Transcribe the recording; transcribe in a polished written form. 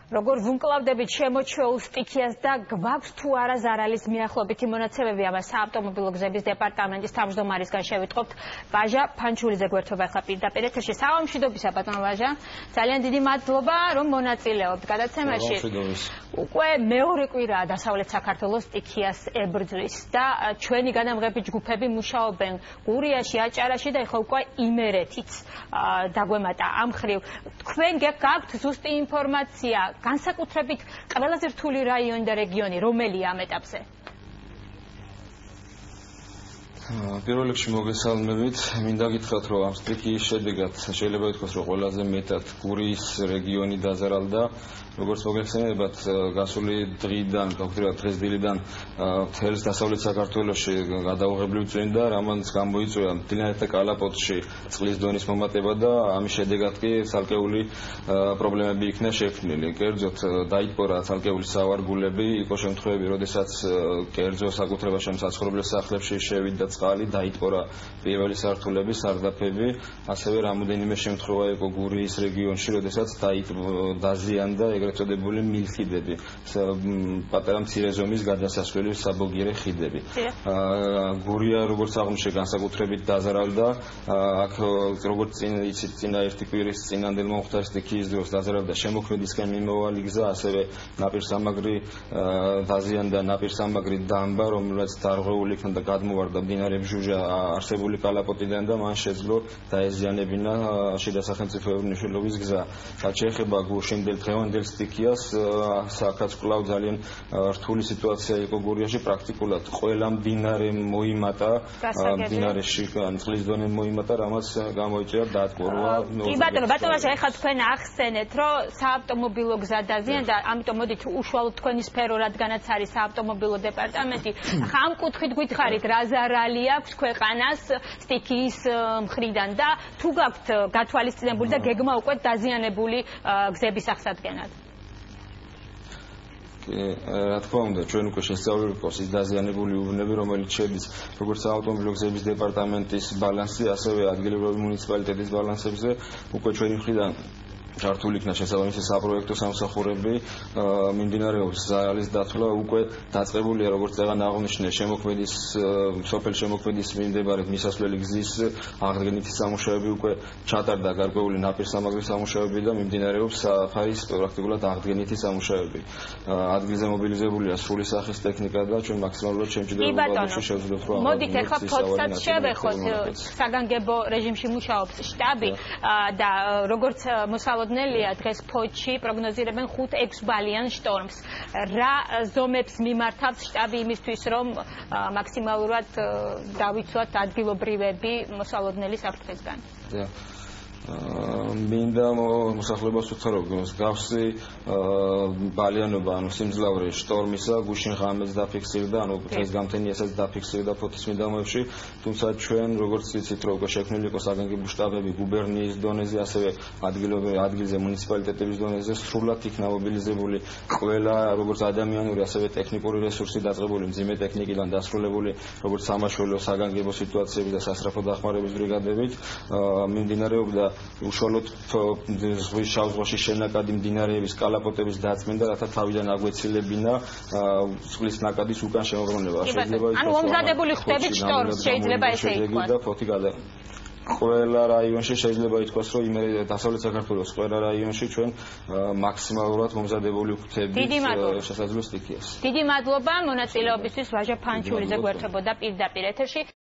Როგორც ვუმკლავდებით შემოჩეულ სტიქიას და გვაქვს თუ არა ზარალის მიახლოებითი მონაცემები ამას საავტომობილო გზების დეპარტამენტის თავმჯდომარისგან შევიტყობთ. ვაჟა ფანჩულიძე გვერდდება ახლა პირდაპირ ეთერში. საღამოშიდობისა ბატონო ვაჟა. ძალიან დიდი მადლობა რომ მონაწილეობთ გადაცემაში. უკვე მეორე კვირაა დასავლეთ საქართველოს სტიქიას ებრძვის და ჩვენი განამღები ჯგუფები მუშაობენ გურიაში, აჭარაში და ახლა უკვე იმერეთიც დაგვემატა ამ ხრივ. თქვენ გაქვთ ზუსტი ინფორმაცია განსაკუთრებით ყველაზე რთული რაიონი და რეგიონი რომელია ამ ეტაპზე? პირველ რიგში მოგესალმებით. მინდა გითხრათ, რომ ამ სტიქიის შედეგად შეიძლება ითქვას, რომ ყველაზე მეტად გურიის რეგიონი დაზარალდა. როგორც მოგეხსენებათ, გასული დღიდან, konkretულად დღეს დილიდან მთელს დასავლეთ საქართველოში გადაუღებლივ წვიმდა, რამაც გამოიწვია მდინარეთა კალაპოტში წყლის დონის მომატება და ამის შედეგად კი ცალკეული პრობლემები იქნა შექმნილი. კერძოდ დაიპყრა ცალკეული სავარგულები, იყო შემთხვევები, როდესაც კერძო საკუთრებაში საცხოვრებელ სახლებში შევიდა წყალი, დაიპყრა პირველი სართულები, სარდაფები, ასევე რამოდენიმე შემთხვევა იყო გურიის რეგიონში, როდესაც დაზიანდა ეგრეთ წოდებული მილხიდები, პატარა მცირე ზომის გადასასვლელი საბოგიერე ხიდები. გურია, როგორც აღმოჩნდა, განსაკუთრებით დაზარალდა. აქ როგორც წინა ერთი კვირის წინანდელ მომხდარ სტიქიის დროს დაზარალდა შემოქმედისკენ მიმავალი გზა, ასევე ნაპირსამაგრი დაზიანდა ნაპირსამაგრი დამბა, რომელსაც დარღვეული იქნა და გადმოვარდა მდინარე ბჟუჟა არსებული კალაპოტიდან და მან შეძლო დაეზიანებინა შიდა სახელმწიფოებრივი მნიშვნელობის გზა. რაც შეეხება გუშინდელ დღევანდელ სტიქიას, აქაც კვლავ ძალიან რთული სიტუაცია იყო გურიაში, პრაქტიკულად ყველა მდინარე მოიმატა, მდინარეში წყლის დონე მოიმატა, რამაც გამოიწვია დატბორვა. კი ბატონო, ეხლა თქვენ ახსენეთ, რომ საავტომობილო გზა დაზიანდა, ამიტომ მოდით უშუალოდ თქვენი სფერო, რადგანაც არის საავტომობილო დეპარტამენტი. ახლა ამ კუთხით გითხარით, რა ზარალი აქვს ქვეყანას სტიქიის მხრიდან და თუ გაქვთ გათვალისწინებული და გეგმა უკვე დაზიანებული გზების აღსადგენად? რა თქმა უნდა, ჩვენ უკვე შესწავლილი გვყავს ის დაზიანებული უბნები, რომელიც შედის როგორც საავტომობილო გზების დეპარტამენტის ბალანსი, ასევე ადგილობრივი მუნიციპალიტეტის ბალანსებზე. უკვე ჩვენი მხრიდან ჩართული იქნა შესაბამისი საპროექტო სამსახურები, მიმდინარეობს ზარალის დათვლა, უკვე დაწყებულია, როგორც წეგან აღნიშნე, სოფელ შემოქმედის მიმდებარედ მისასვლელი გზის აღდგენითი სამუშაოები, უკვე ჩატარდა გარკვეული ნაპირსამაგრის სამუშაოები და მიმდინარეობს საფარის პრაქტიკულად აღდგენითი სამუშაოები. ადგილზე მობილიზებულია სრული სახის ტექნიკა და ჩვენ მაქსიმალურად შემჭიდროებაში შევძლებ, რომ მოდით ახლა ფოთსაც შევეხოთ, საგანგებო რეჟიმში მუშაობს შტაბი და როგორც მოსალოდნელია დღეს ფოთში პროგნოზირებენ 5-6 ბალიან შტორმს. რა ზომებს მიმართავს შტაბი იმისთვის, რომ მაქსიმალურად დავიცვათ ადგილობრივები მოსალოდნელი საფრთხესგან? მინდა მოსახლეობას ვუცხო, მსგავსი ბალიანობა, სიმძლავრე შტორმისა გუშინ ღამეს დაფიქსირდა, დღეს გამთენიასაც დაფიქსირდა ფოთის მიდამოებში, თუმცა ჩვენ როგორც ვიცით, რომ უკვე შექმნილი იყო საგანგებო შტაბები გუბერნიის დონეზე, ასევე ადგილზე მუნიციპალიტეტების დონეზე, სრულად იქნა მობილიზებული ყველა როგორც ადამიანური, ასევე ტექნიკური რესურსი დაწყებული მძიმე ტექნიკიდან დასრულებული, როგორც სამაშველო საგანგებო სიტუაციების და სასწრაფო დახმარების ბრიგადებით, მიმდინარეობდა უშუალოდ ზღვის შავ ზღვაში შენაკადი მდინარეების კალაპოტების დაწმინდა, რათა თავიდან აგვეცილებინა წყლის ნაკადის უკან შემობრუნება. ანუ მომზადებული ხვდებით შტორმს, შეიძლება ესე ითქვას. ყველა რაიონში შეიძლება ითქვას, რომ დასავლეთ საქართველოს ყველა რაიონში ჩვენ მაქსიმალურად მომზადებული ხვდებით შესაძლო სტიქიას. დიდი მადლობა მონაწილეობისთვის. ვაჟა ფანჩულიძე გვერდებოდა პირდაპირ ეთერში.